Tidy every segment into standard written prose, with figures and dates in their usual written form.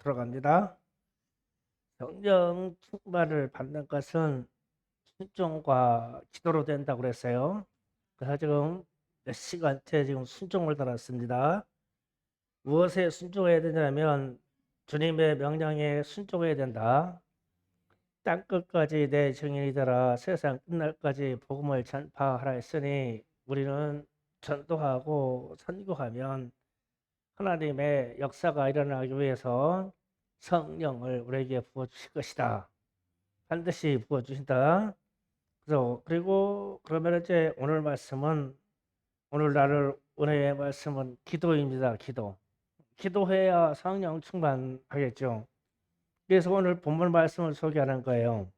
들어갑니다. 성령 충만을 받는 것은 순종과 기도로 된다고 그랬어요. 그래서 지금 몇 시간째 지금 순종을 달았습니다. 무엇에 순종해야 되냐면 주님의 명령에 순종해야 된다. 땅끝까지 내 증인이 되라. 세상 끝날까지 복음을 전파하라 했으니 우리는 전도하고 선교하면 하나님의 역사가 일어나기 위해서 성령을 우리에게 부어주실 것이다. 반드시 부어주신다. 그리고 그러면 이제 오늘 말씀은 오늘날 은혜의 말씀은 기도입니다. 기도해야 성령 충만하겠죠. 그래서 오늘 본문 말씀을 소개하는 거예요.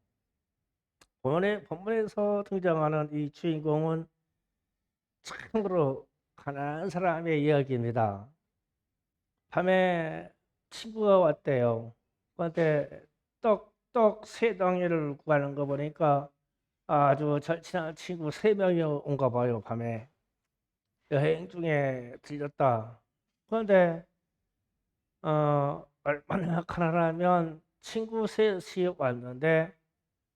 본문에서 등장하는 이 주인공은 참으로 가난한 사람의 이야기입니다. 밤에 친구가 왔대요. 그런데 떡 세 덩이를 구하는 거 보니까 아주 절친한 친구 세 명이 온가 봐요. 밤에 여행 중에 들렸다. 그런데 얼마나 가난하면 친구 셋이 왔는데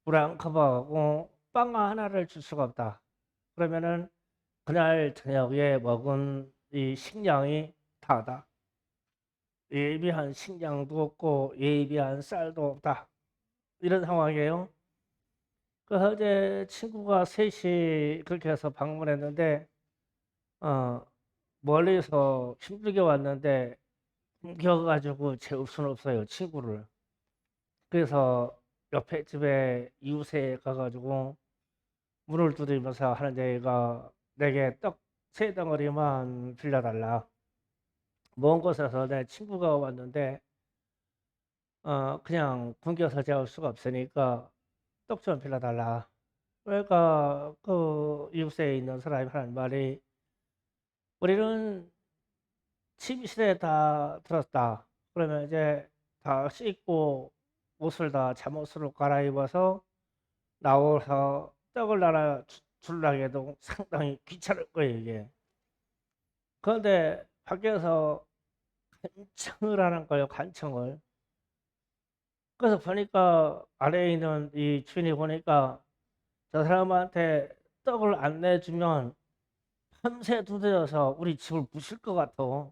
물 한 컵하고 빵 하나를 줄 수가 없다. 그러면은 그날 저녁에 먹은 이 식량이 다다. 예비한 식량도 없고 예비한 쌀도 없다. 이런 상황이에요. 그래서 이제 친구가 셋이 그렇게 해서 방문했는데 어, 멀리서 힘들게 왔는데 굶겨가지고 재울 수는 없어요, 친구를. 그래서 옆에 집에 이웃에 가가지고 문을 두드리면서 하는 얘기가 내게 떡 세 덩어리만 빌려달라. 먼 곳에서 내 친구가 왔는데 그냥 굶겨서 재울 수가 없으니까 떡 좀 빌려달라. 그러니까 그 이웃에 있는 사람이 하는 말이 우리는 침실에 다 들었다. 그러면 이제 다 씻고 옷을 다 잠옷으로 갈아입어서 나와서 떡을 나눠 주려고 해도 상당히 귀찮을 거예요, 이게. 그런데 밖에서 간청을 하는 거예요, 간청을. 그래서 보니까 아래에 있는 이 주인이 보니까 저 사람한테 떡을 안 내주면 밤새 두드려서 우리 집을 부실 것 같아.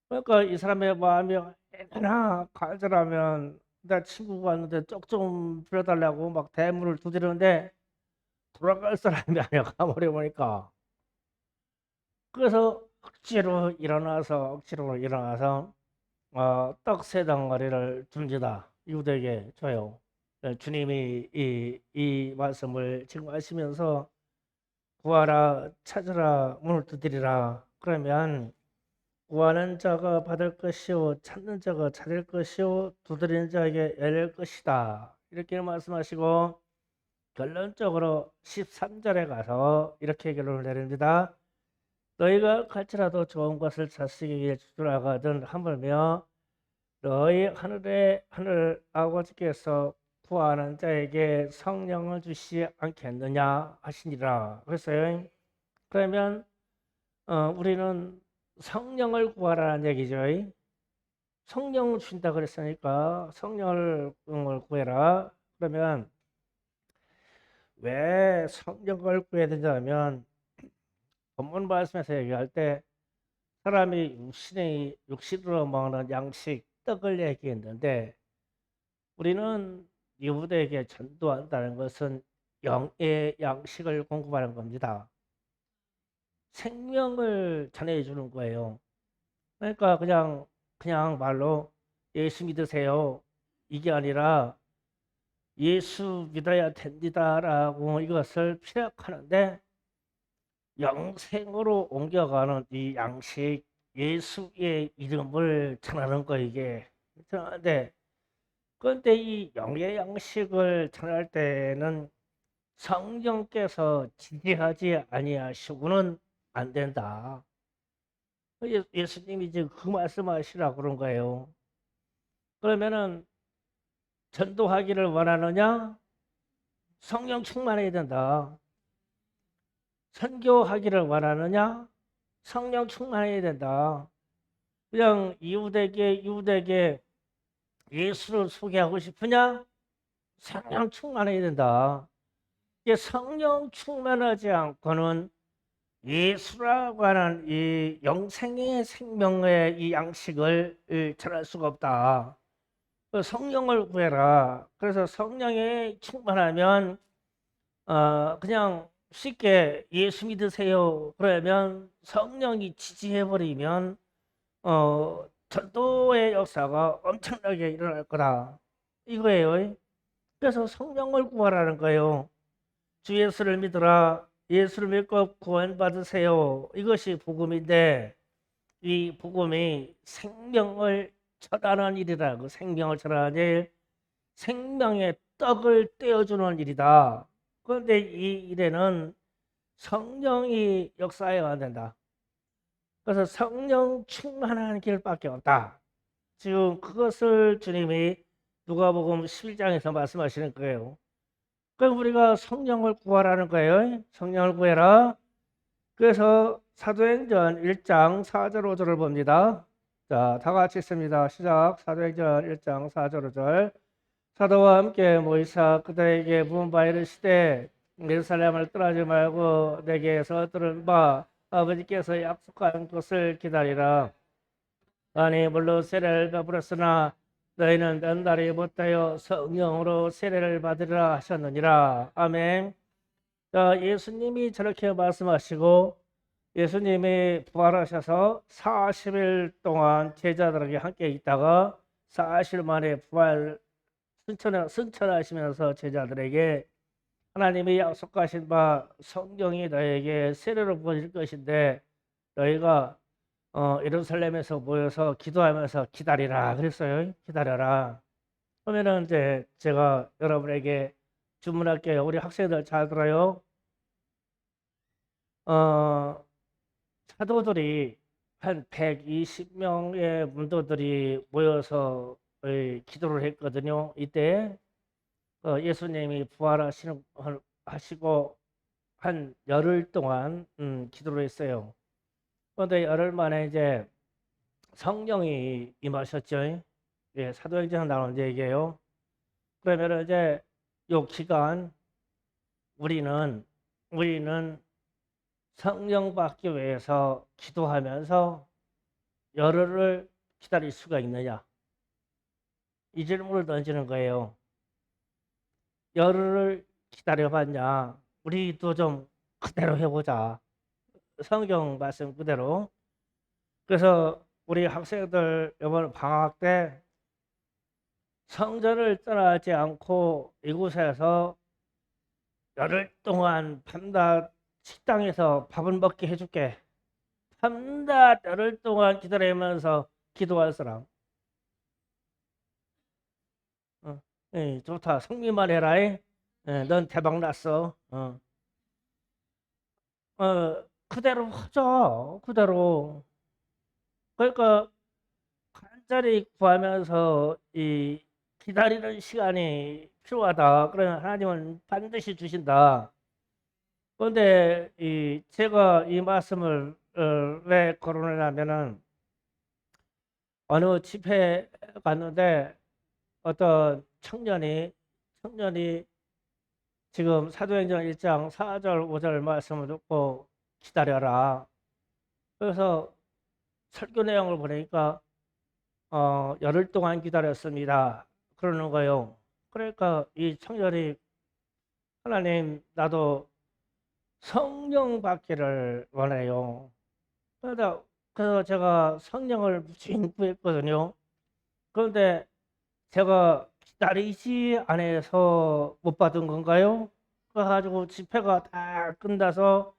그러니까 이 사람의 마음이 얼마나 간절하면 내 친구가 왔는데 떡 좀 빌려달라고 막 대문을 두드리는데 돌아갈 사람이 아니야. 가버려 보니까. 그래서 억지로 일어나서 떡 세 덩어리를 줍니다. 유대에게 줘요. 주님이 이 말씀을 지금 하시면서 구하라 찾으라 문을 두드리라 그러면 구하는 자가 받을 것이요 찾는 자가 찾을 것이요 두드리는 자에게 열릴 것이다. 이렇게 말씀하시고 결론적으로 13절에 가서 이렇게 결론을 내립니다. 너희가 갈지라도 좋은 것을 자식에게 위해 주라가든 하물며 너희 하늘 아버지께서 구하는 자에게 성령을 주시지 않겠느냐 하시니라. 그랬어요. 그러면 우리는 성령을 구하라는 얘기죠. 성령을 주신다 그랬으니까 성령을 구해라. 그러면 왜 성령을 구해야 되냐면 본문 말씀에서 얘기할 때 사람이 육신으로 먹는 양식 떡을 얘기했는데 우리는 이웃에게 전도한다는 것은 영의 양식을 공급하는 겁니다. 생명을 전해주는 거예요. 그러니까 그냥 말로 예수 믿으세요. 이게 아니라 예수 믿어야 됩니다라고 이것을 피력하는데 영생으로 옮겨가는 이 양식 예수의 이름을 전하는 거 이게. 그런데 그런데 이 영의 양식을 전할 때는 성령께서 지지하지 아니하시고는 안 된다. 예수님이 지금 그 말씀하시라고 그런 거예요. 그러면은 전도하기를 원하느냐? 성령 충만해야 된다. 선교하기를 원하느냐? 성령 충만해야 된다. 그냥 이웃에게 예수를 소개하고 싶으냐? 성령 충만해야 된다. 이게 성령 충만하지 않고는 예수라고 하는 이 영생의 생명의 이 양식을 전할 수가 없다. 그 성령을 구해라. 그래서 성령이 충만하면 그냥 쉽게 예수 믿으세요. 그러면 성령이 지지해버리면 전도의 역사가 엄청나게 일어날 거다. 이거예요. 그래서 성령을 구하라는 거예요. 주 예수를 믿으라. 예수를 믿고 구원받으세요. 이것이 복음인데 이 복음이 생명을 전하는 일이라. 그 생명을 전하는 일, 생명의 떡을 떼어주는 일이다. 그런데 이 일에는 성령이 역사해야 된다. 그래서 성령 충만한 길밖에 없다. 지금 그것을 주님이 누가복음 11장에서 말씀하시는 거예요. 그럼 우리가 성령을 구하라는 거예요. 성령을 구해라. 그래서 사도행전 1장 4절 5절을 봅니다. 자, 다 같이 읽습니다. 시작. 사도행전 1장 4절 5절. 사도와 함께 모이사 그들에게 부은 바 이르시되 예루살렘을 떠나지 말고 내게서 들은 바 아버지께서 약속한 것을 기다리라. 아니 물론 세례를 베풀었으나 너희는 몇 날이 못하여 성령으로 세례를 받으리라 하셨느니라. 아멘. 자, 예수님이 저렇게 말씀하시고 예수님이 부활하셔서 40일 동안 제자들에게 함께 있다가 40일 만에 부활 승천하시면서 제자들에게 하나님이 약속하신 바 성령이 너에게 세례로 부어질 것인데 너희가 예루살렘에서 모여서 기도하면서 기다리라 그랬어요. 기다려라. 그러면은 이제 제가 여러분에게 주문할게요. 우리 학생들 잘 들어요. 사도들이 한 120명의 문도들이 모여서 기도를 했거든요. 이때 예수님이 하시고 한 열흘 동안 기도를 했어요. 그런데 열흘 만에 이제 성령이 임하셨죠. 예, 사도행전에 나오는 얘기예요. 그러면 이제 요 기간 우리는 성령 받기 위해서 기도하면서 열흘을 기다릴 수가 있느냐? 이 질문을 던지는 거예요. 열흘을 기다려봤냐? 우리도 좀 그대로 해보자. 성경 말씀 그대로. 그래서 우리 학생들 이번 방학 때 성전을 떠나지 않고 이곳에서 열흘 동안 밤낮 식당에서 밥을 먹게 해줄게. 밤낮 열흘 동안 기다리면서 기도할 사람. 좋다. 성민만 해라. 넌 대박 났어. 그대로 하자. 그대로. 그러니까 간절히 구하면서 이 기다리는 시간이 필요하다. 그러면 하나님은 반드시 주신다. 그런데 제가 이 말씀을 왜 거론하냐면은 어느 집회 갔는데 어떤 청년이 지금 사도행전 1장 4절 5절 말씀을 듣고 기다려라. 그래서 설교 내용을 보니까 열흘 동안 기다렸습니다. 그러는 거예요. 그러니까 이 청년이 하나님 나도 성령 받기를 원해요. 그래서 제가 성령을 무진 구했거든요. 그런데 제가 기다리지 않아서 못 받은 건가요? 그래가지고 집회가 다 끝나서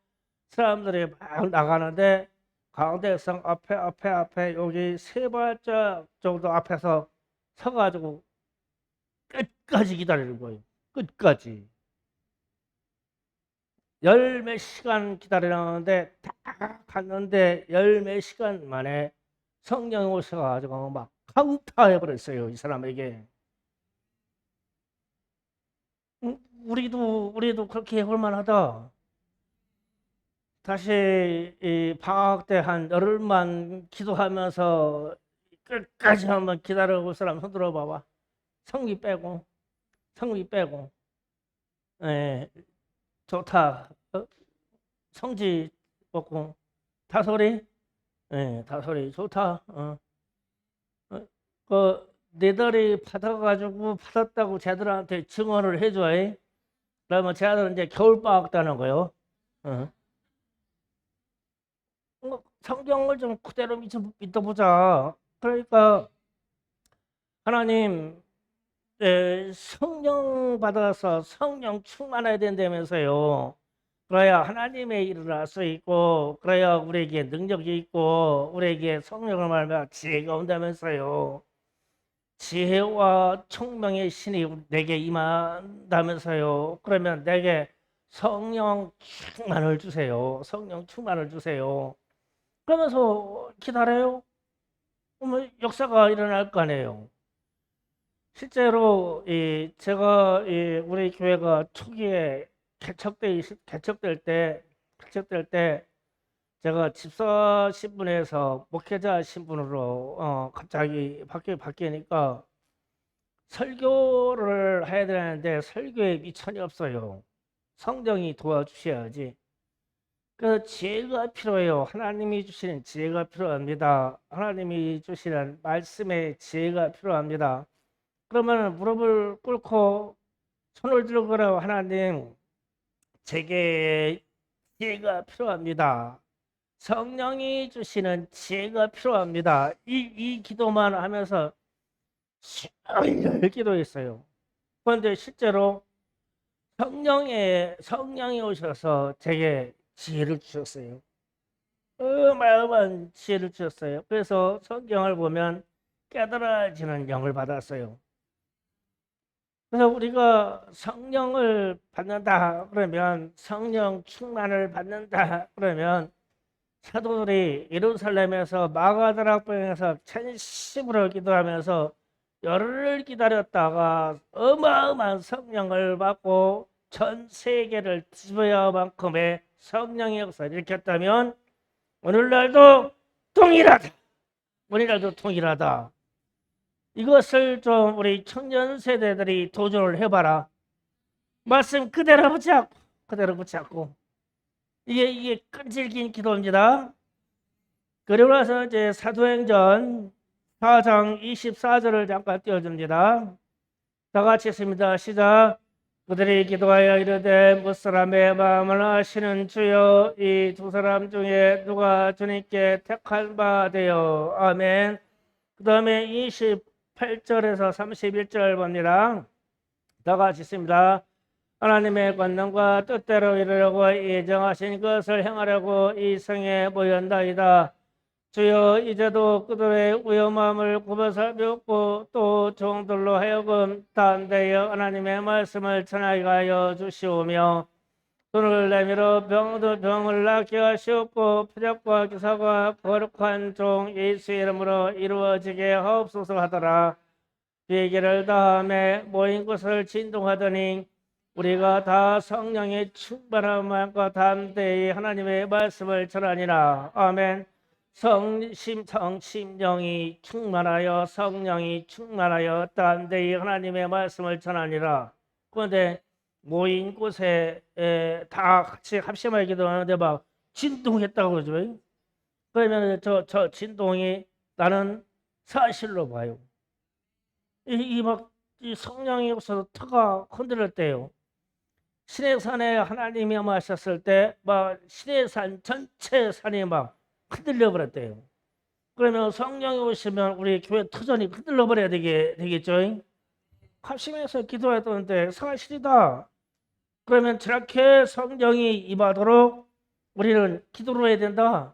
사람들이 막 나가는데 강대성 앞에 여기 세 발짝 정도 앞에서 서가지고 끝까지 기다리는 거예요. 끝까지. 열 몇 시간 기다리는데 다 갔는데 열 몇 시간 만에 성령이 오셔가지고 막 강타해버렸어요. 이 사람에게. 우리도 그렇게 해볼 만하다. 다시 이 방학 때 한 열흘만 기도하면서 끝까지 한번 기다려볼 사람 손 들어봐봐. 성미 빼고, 성미 빼고. 예, 좋다. 성지 먹고. 다소리? 예, 다소리. 좋다. 내 딸이 받아가지고 받았다고 쟤들한테 증언을 해줘야. 그러면 쟤들은 이제 겨울방학 다는 거요. 어. 성경을 좀 그대로 믿어보자. 그러니까 하나님 성령 받아서 성령 충만해야 된다면서요. 그래야 하나님의 일을 할 수 있고, 그래야 우리에게 능력이 있고, 우리에게 성령을 말하면 지혜가 온다면서요. 지혜와 총명의 신이 내게 임한다면서요. 그러면 내게 성령 충만을 주세요. 성령 충만을 주세요. 그러면서 기다려요. 그러면 역사가 일어날 거 아니에요. 실제로 제가 우리 교회가 초기에 개척될 때 제가 집사 신분에서 목회자 신분으로 갑자기 바뀌니까 설교를 해야 되는데 설교에 미천이 없어요. 성령이 도와주셔야지. 그래서 지혜가 필요해요. 하나님이 주시는 지혜가 필요합니다. 하나님이 주시는 말씀의 지혜가 필요합니다. 그러면 무릎을 꿇고 손을 들고라. 하나님, 제게 지혜가 필요합니다. 성령이 주시는 지혜가 필요합니다. 이 기도만 하면서 수요일 기도했어요. 그런데 실제로 성령이 오셔서 제게 지혜를 주셨어요. 어마어마한 지혜를 주셨어요. 그래서 성경을 보면 깨달아지는 영을 받았어요. 그래서 우리가 성령을 받는다 그러면, 성령 충만을 받는다 그러면, 사도들이 예루살렘에서 마가다락방에서 천심으로 기도하면서 열흘을 기다렸다가 어마어마한 성령을 받고 전 세계를 뒤집어야 할 만큼의 성령의 역사를 일으켰다면, 오늘날도 동일하다. 오늘날도 동일하다. 이것을 좀 우리 청년 세대들이 도전을 해봐라. 말씀 그대로 붙잡고. 이게 끈질긴 기도입니다. 그리고 나서 이제 사도행전 4장 24절을 잠깐 띄워줍니다. 다 같이 했습니다. 시작. 그들이 기도하여 이르되 무사람의 마음을 아시는 주여, 이 두 사람 중에 누가 주님께 택한 바 되어. 아멘. 그 다음에 28절에서 31절 봅니다. 다 같이 있습니다. 하나님의 권능과 뜻대로 이루려고 예정하신 것을 행하려고 이 성에 모였나이다. 주여, 이제도 그들의 위험함을 굽어서 배웠고 또 종들로 하여금 담대하여 하나님의 말씀을 전하게 하여 주시오며, 손을 내밀어 병을 낫게 하시옵고 표적과 기사가 거룩한 종 예수의 이름으로 이루어지게 하옵소서 하더라. 얘기를 다음에 모인 곳을 진동하더니 우리가 다 성령의 충만함과 담대히 하나님의 말씀을 전하니라. 아멘. 성령이 충만하여 담대히 하나님의 말씀을 전하니라. 그런데 모인 곳에 다 같이 합심하게 기도하는데 막 진동했다고 그러죠. 그러면 저 진동이 나는 사실로 봐요. 이 성령이 없어서 터가 흔들렸대요. 시내산에 하나님이 임하셨을 때 막 시내산 전체 산이 막 흔들려 버렸대요. 그러면 성령이 오시면 우리 교회 터전이 흔들려 버려야 되겠죠. 합심해서 기도했던데 사실이다. 그러면 저렇게 성령이 임하도록 우리는 기도를 해야 된다.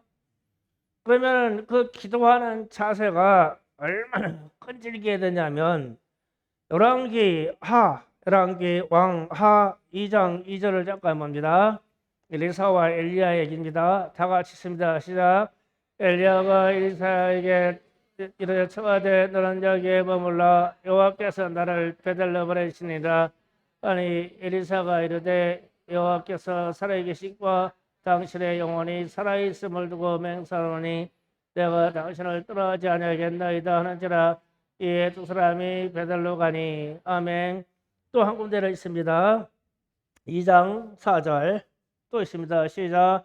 그러면 그 기도하는 자세가 얼마나 끈질기게 되냐면, 열왕기 왕하 2장 2절을 잠깐 봅니다. 엘리사와 엘리야 얘기입니다. 다 같이 있습니다. 시작. 엘리야가 엘리사에게 이르되 청하되 너는 여기에 머물라, 여호와께서 나를 빼달라 버리시니라. 아니 엘리사가 이르되 여호와께서 살아계시과 당신의 영혼이 살아있음을 두고 맹세하노니 내가 당신을 떠나지 아니하겠나이다 하는지라. 이에 두 사람이 베들로 가니. 아멘. 또 한 군데를 있습니다. 2장 4절 또 있습니다. 시작.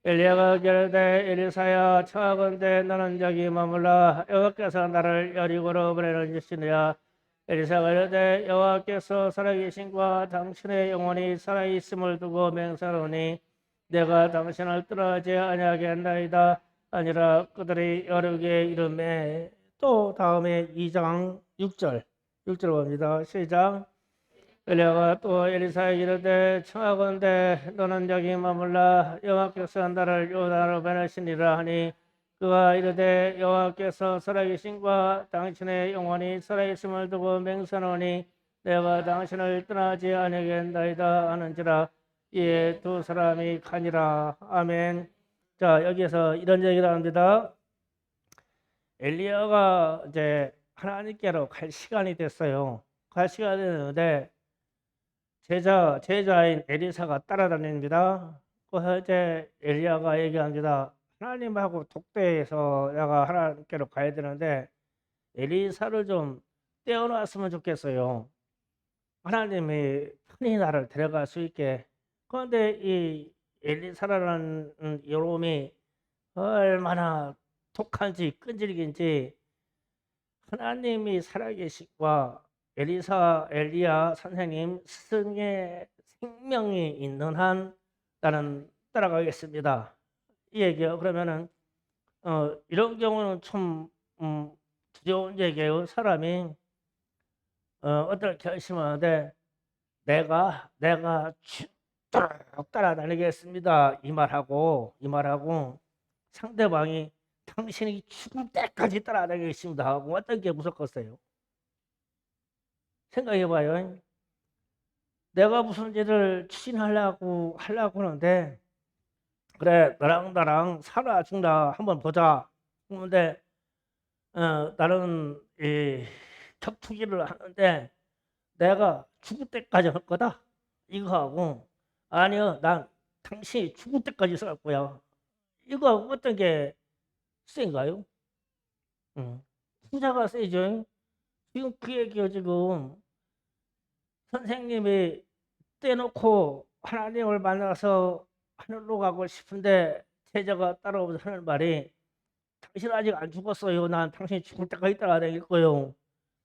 엘리야가 기르되 엘리사야 청하건대 너는 여기 머물라 여호와께서 나를 여리고로 보내시느니라. 엘리사가 이르되 여호와께서 살아계신과 당신의 영혼이 살아있음을 두고 맹세하노니 내가 당신을 떠나지 아니하겠나이다 아니라. 그들이 여르게 이르매. 또 다음에 2장 6절 봅니다. 시작. 엘리야가 또 엘리사에게 이르되 청하건대 너는 여기 머물라 여호와께서 나를 요단으로 보내시니라 하니. 그가 이르되 여호와께서 살아계신과 당신의 영혼이 살아있음을 두고 맹세하노니 내가 당신을 떠나지 아니하겠나이다 하는지라. 이에 두 사람이 가니라. 아멘. 자, 여기에서 이런 얘기를 합니다. 엘리야가 이제 하나님께로 갈 시간이 됐어요. 갈 시간이 됐는데 제자인 에리사가 따라다닙니다. 그래서 이제 엘리야가 얘기합니다. 하나님하고 독대해서 내가 하나님께로 가야 되는데 에리사를 좀 떼어놨으면 좋겠어요. 하나님이 편히 나를 데려갈 수 있게. 그런데 이 엘리사라는 이놈이 얼마나 독한지 끈질긴지 하나님이 살아계시과 엘리야 선생님 스승의 생명이 있는 한 나는 따라가겠습니다. 이 얘기요. 그러면은 이런 경우는 좀 두려운 얘기예요. 사람이 어떨 결심하는데 내가 쭉 따라다니겠습니다. 이 말하고 상대방이 당신이 죽을 때까지 따라다니겠습니다 하고 어떤 게 무섭겠어요? 생각해봐요. 내가 무슨 일을 추진하려고 하는데 그래 나랑 살아 죽나 한번 보자. 그런데 나는 이 격투기를 하는데 내가 죽을 때까지 할 거다 이거 하고 아니요 난 당신이 죽을 때까지 살 거야 이거 하고 어떤 게 센가요? 후자가 세죠. 지금 그 얘기요. 지금 선생님이 떼놓고 하나님을 만나서 하늘로 가고 싶은데 제자가 따라오면서 하는 말이 당신 아직 안 죽었어요. 난 당신이 죽을 때까지 따라다닐 거예요.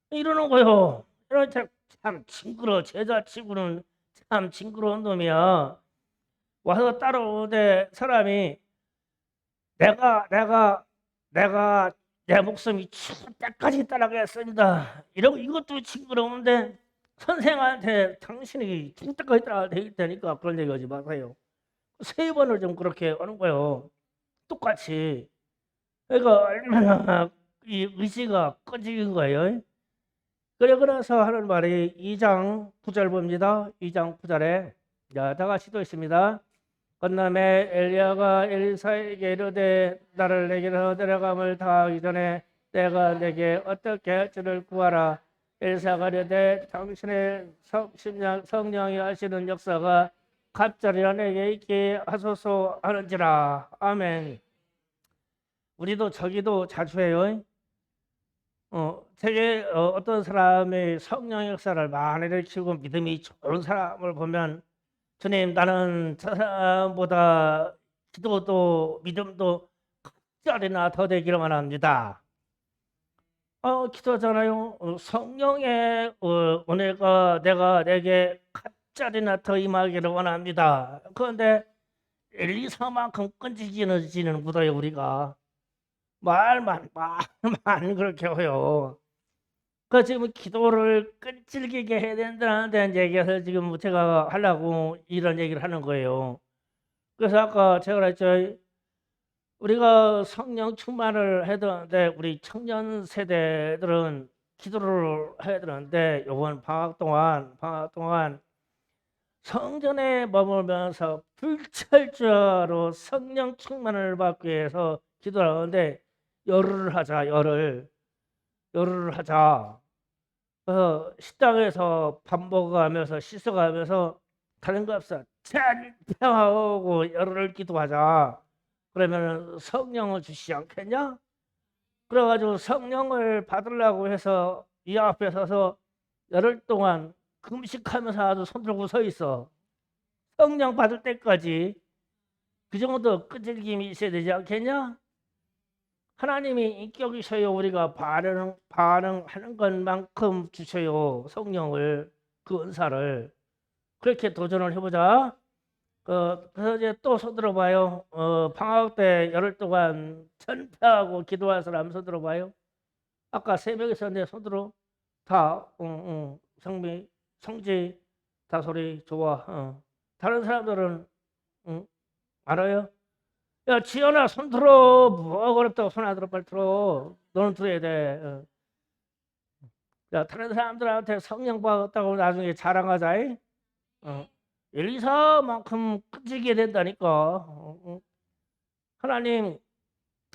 이러는 거요. 이런 참 징그러. 제자 치고는 참 징그러운 놈이야. 와서 따라오는데 사람이 내가 내 목숨이 죽을 때까지 따라가겠습니다. 이러고 이것도 징그러운데 선생한테 당신이 죽을 때까지 따라갈 테니까 그런 얘기 하지 마세요. 3번을 좀 그렇게 하는 거예요. 똑같이. 그러니까 얼마나 이 의지가 꺼지는 거예요. 그래서 하는 말이 2장 9절 봅니다. 2장 9절에 자, 다 같이 또 있습니다. 건남에 엘리야가 엘리사에게 이르되 나를 내게로 데려감을 다하기 전에 내가 내게 어떻게 할지를 구하라. 엘리사가 이르되 당신의 성령이 하시는 역사가 갑자기 내게 있게 하소서 하는지라. 아멘. 우리도 저기도 자주 해요. 되게 어떤 사람의 성령 역사를 많이 일으키고 믿음이 좋은 사람을 보면 주님 나는 저 사람보다 기도도 믿음도 갑자기나 더 되기를 원합니다. 기도하잖아요. 성령의 은혜가 내게 갑자기나 더 임하기를 원합니다. 그런데 엘리사만큼 끈질기지는 못해요. 우리가 말만 그렇게 해요. 그 지금 기도를 끈질기게 해야 된다는 얘기해서 지금 제가 하려고 이런 얘기를 하는 거예요. 그래서 아까 제가 그랬죠. 우리가 성령 충만을 해야 되는데 우리 청년 세대들은 기도를 해야 되는데 요번 방학 동안 성전에 머물면서 불철주야로 성령 충만을 받기 위해서 기도를 하는데 열을 하자. 식당에서 밥 먹어가면서 씻어가면서 다른 거 없어. 찬평하고 열흘 기도하자. 그러면 성령을 주시지 않겠냐? 그래가지고 성령을 받으려고 해서 이 앞에 서서 열흘 동안 금식하면서 아주 손들고 서 있어. 성령 받을 때까지 그 정도 끈질김이 있어야 되지 않겠냐? 하나님이 인격이셔요. 우리가 반응하는 것만큼 주셔요. 성령을, 그 은사를. 그렇게 도전을 해보자. 그래서 이제 또 손들어봐요. 방학 때 열흘 동안 전폐하고 기도할 사람 손들어봐요. 아까 세 명 있었는데 손들어. 다, 성미, 성지, 다소리, 좋아. 다른 사람들은, 알아요? 야, 지연아, 손 들어. 뭐 어렵다고 손 안 들어, 빨리 들어. 너는 들어야 돼. 야, 다른 사람들한테 성령 받았다고 나중에 자랑하자. 어. 엘리사만큼 끈질기게 된다니까.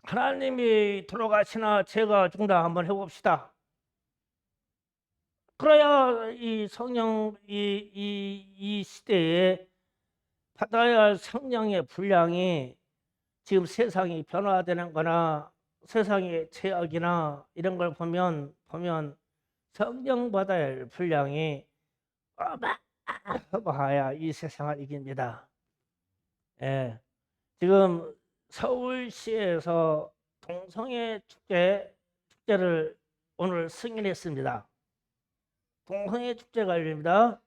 하나님이 돌아가시나 제가 중단 한번 해봅시다. 그래야 이 성령 이 시대에 받아야 할 성령의 분량이 지금 세상이 변화되는 거나 세상의 죄악이나 이런 걸 보면 성령 받아야 할 분량이 어마어마해야 이 세상을 이깁니다. 예. 지금 서울시에서 동성애 축제를 오늘 승인했습니다. 동성애 축제가 열립니다.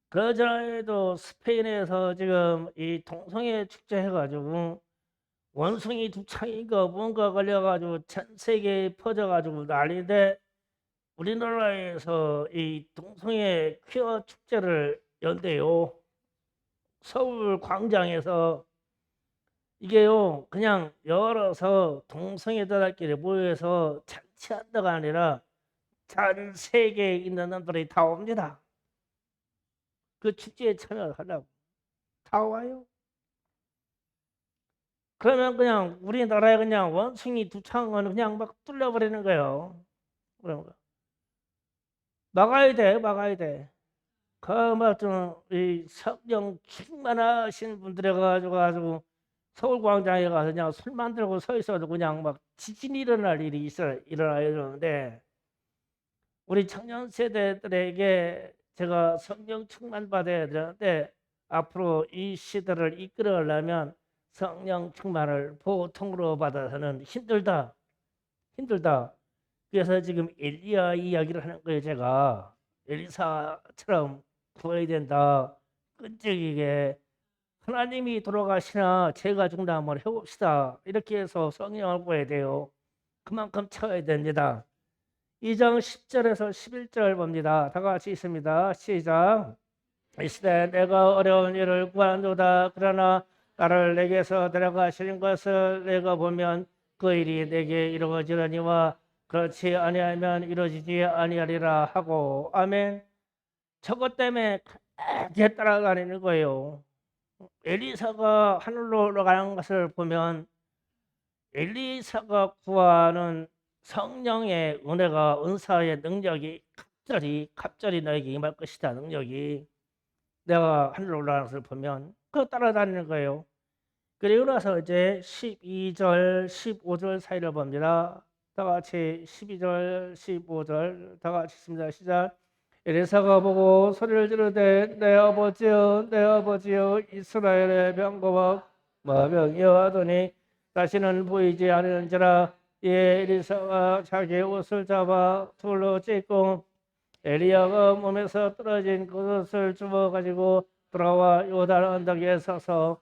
그전에도 스페인에서 지금 이 동성애 축제 해가지고 원숭이 두창인가 뭔가 걸려가지고 전 세계에 퍼져가지고 난리인데 우리나라에서 이 동성애 퀴어 축제를 연대요. 서울 광장에서 이게요 그냥 열어서 동성애자들끼리 모여서 잔치한다가 아니라 전 세계에 있는 놈들이 다 옵니다. 그 축제에 참여하려고 다 와요. 그러면 그냥 우리나라에 그냥 원숭이 두창은 그냥 막 뚫려버리는 거예요. 그런 거 막아야 돼. 그막좀이 성령 충만하신 분들에 가지고 서울 광장에 가서 그냥 손만 들고 서 있어도 그냥 막 지진이 일어날 일이 일어나야 되는데 우리 청년 세대들에게 제가 성령 충만 받아야 되는데 앞으로 이 시대를 이끌어가려면 성령 충만을 보통으로 받아서는 힘들다. 그래서 지금 엘리야 이야기를 하는 거예요. 제가 엘리사처럼 구해야 된다. 끈질기게 하나님이 돌아가시나 제가 중단 한번 해봅시다. 이렇게 해서 성령을 구해야 돼요. 그만큼 채워야 됩니다. 2장 10절에서 11절 봅니다. 다 같이 있습니다. 시작. 이스라엘 내가 어려운 일을 구하노다. 그러나 나를 내게서 데려가시는 것을 내가 보면 그 일이 내게 이루어지려니와 그렇지 아니하면 이루어지지 아니하리라 하고. 아멘. 저것 때문에 크게 따라다니는 거예요. 엘리사가 하늘로 올라가는 것을 보면 엘리사가 구하는 성령의 은혜가 은사의 능력이 갑자기 너에게 임할 것이다. 능력이 내가 하늘로 올라가는 것을 보면 그거 따라다니는 거예요. 그리고 나서 이제 12절 15절 사이를 봅니다. 다 같이 12절 15절 다 같이 있습니다. 시작. 엘리사가 보고 소리를 지르되 내 아버지여 이스라엘의 병거와 마병이여 하더니 다시는 보이지 않으는지라. 예, 엘리사가 자기 옷을 잡아 돌로 찢고 엘리야가 몸에서 떨어진 그것을 주워 가지고 돌아와 요단 언덕에 서서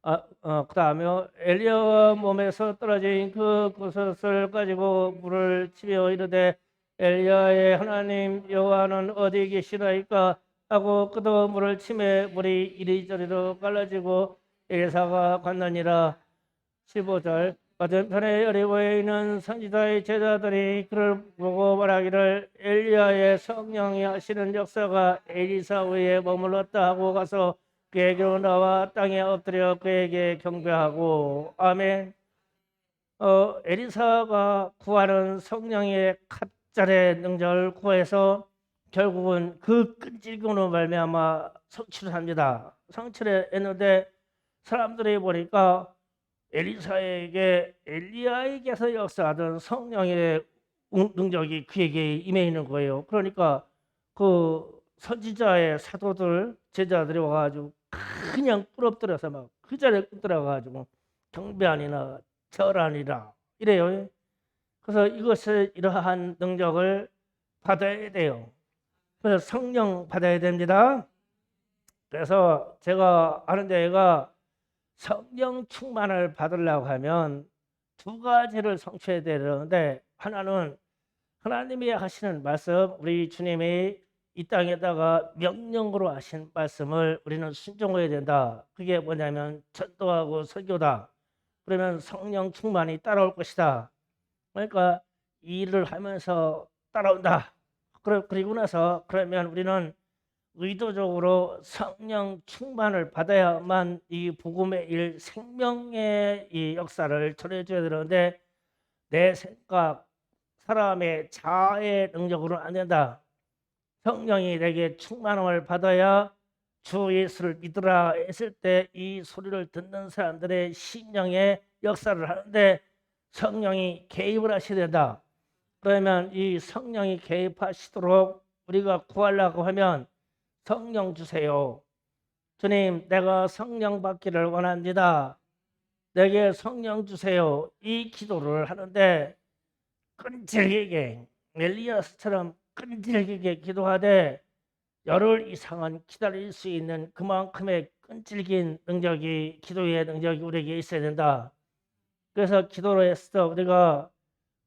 그 다음에 엘리야가 몸에서 떨어진 그것을 가지고 물을 치며 이르되 엘리야의 하나님 여호와는 어디 계시나이까 하고 그도 물을 치매 물이 이리저리로 갈라지고 엘리사가 갔느니라. 15절 맞은편에 여리고에 있는 선지자의 제자들이 그를 보고 말하기를 엘리야의 성령이 하시는 역사가 엘리사 위에 머물렀다 하고 가서 그에게로 나와 땅에 엎드려 그에게 경배하고. 아멘. 엘리사가 구하는 성령의 갑절의 능력을 구해서 결국은 그 끈질김으로 말미암아 성취를 합니다. 성취를 했는데 사람들이 보니까 엘리사에게 엘리야에게서 역사하던 성령의 능력이 그에게 임해 있는 거예요. 그러니까 그 선지자의 사도들 제자들이 와가지고 그냥 부럽들어서 막 그 자리에 들어가가지고 경배하니라 절하니라 이래요. 그래서 이것을 이러한 능력을 받아야 돼요. 그래서 성령 받아야 됩니다. 그래서 제가 아는 데가 성령 충만을 받으려고 하면 두 가지를 성취해야 되는데, 하나는 하나님이 하시는 말씀, 우리 주님이 이 땅에다가 명령으로 하신 말씀을 우리는 순종해야 된다. 그게 뭐냐면 전도하고 설교다. 그러면 성령 충만이 따라올 것이다. 그러니까 이 일을 하면서 따라온다. 그리고 나서 그러면 우리는 의도적으로 성령 충만을 받아야만 이 복음의 일, 생명의 이 역사를 전해줘야 되는데, 내 생각, 사람의 자아의 능력으로는 안 된다. 성령이 내게 충만함을 받아야 주 예수를 믿으라 했을 때 이 소리를 듣는 사람들의 심령의 역사를 하는데 성령이 개입을 하셔야 된다. 그러면 이 성령이 개입하시도록 우리가 구하려고 하면 성령 주세요. 주님, 내가 성령 받기를 원합니다. 내게 성령 주세요. 이 기도를 하는데 끈질기게 엘리야스처럼 끈질기게 기도하되 열흘 이상은 기다릴 수 있는 그만큼의 끈질긴 능력이, 기도의 능력이 우리에게 있어야 된다. 그래서 기도를 했을 때 우리가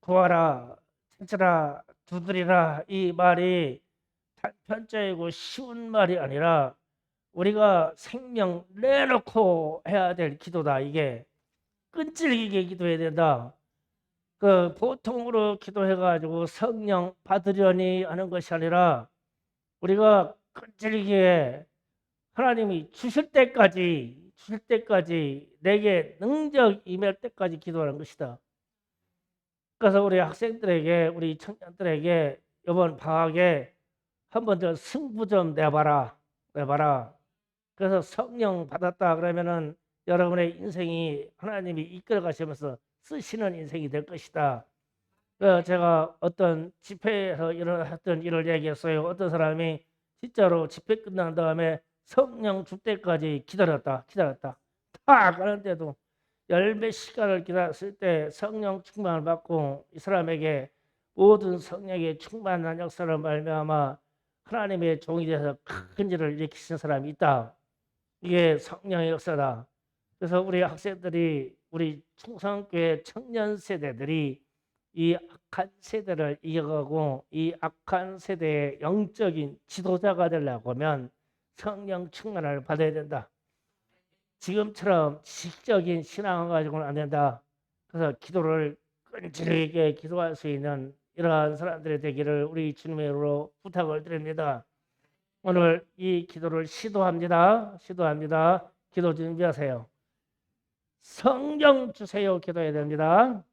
구하라, 찾으라, 두드리라 이 말이 단편적이고 쉬운 말이 아니라 우리가 생명 내놓고 해야 될 기도다. 이게 끈질기게 기도해야 된다. 그 보통으로 기도해가지고 성령 받으려니 하는 것이 아니라 우리가 끈질기게 하나님이 주실 때까지 내게 능력 임할 때까지 기도하는 것이다. 그래서 우리 학생들에게, 우리 청년들에게 이번 방학에 한 번 더 승부 좀 내봐라. 그래서 성령 받았다 그러면은 여러분의 인생이 하나님이 이끌어 가시면서 쓰시는 인생이 될 것이다. 그래서 제가 어떤 집회에서 일어났던 일을 얘기했어요. 어떤 사람이 진짜로 집회 끝난 다음에 성령 줄 때까지 기다렸다. 딱 하는데도 열 몇 시간을 기다렸을 때 성령 충만을 받고 이 사람에게 모든 성령의 충만한 역사를 말미암아 하나님의 종이 되어서 큰 일을 일으키신 사람이 있다. 이게 성령의 역사다. 그래서 우리 학생들이, 우리 충성교회 청년 세대들이 이 악한 세대를 이겨가고 이 악한 세대의 영적인 지도자가 되려고 하면 성령 충만을 받아야 된다. 지금처럼 지식적인 신앙을 가지고는 안 된다. 그래서 기도를 끈질기게 기도할 수 있는 이러한 사람들이 되기를 우리 주님의 이름으로 부탁을 드립니다. 오늘 이 기도를 시도합니다. 기도 준비하세요. 성령 주세요 기도해야 됩니다.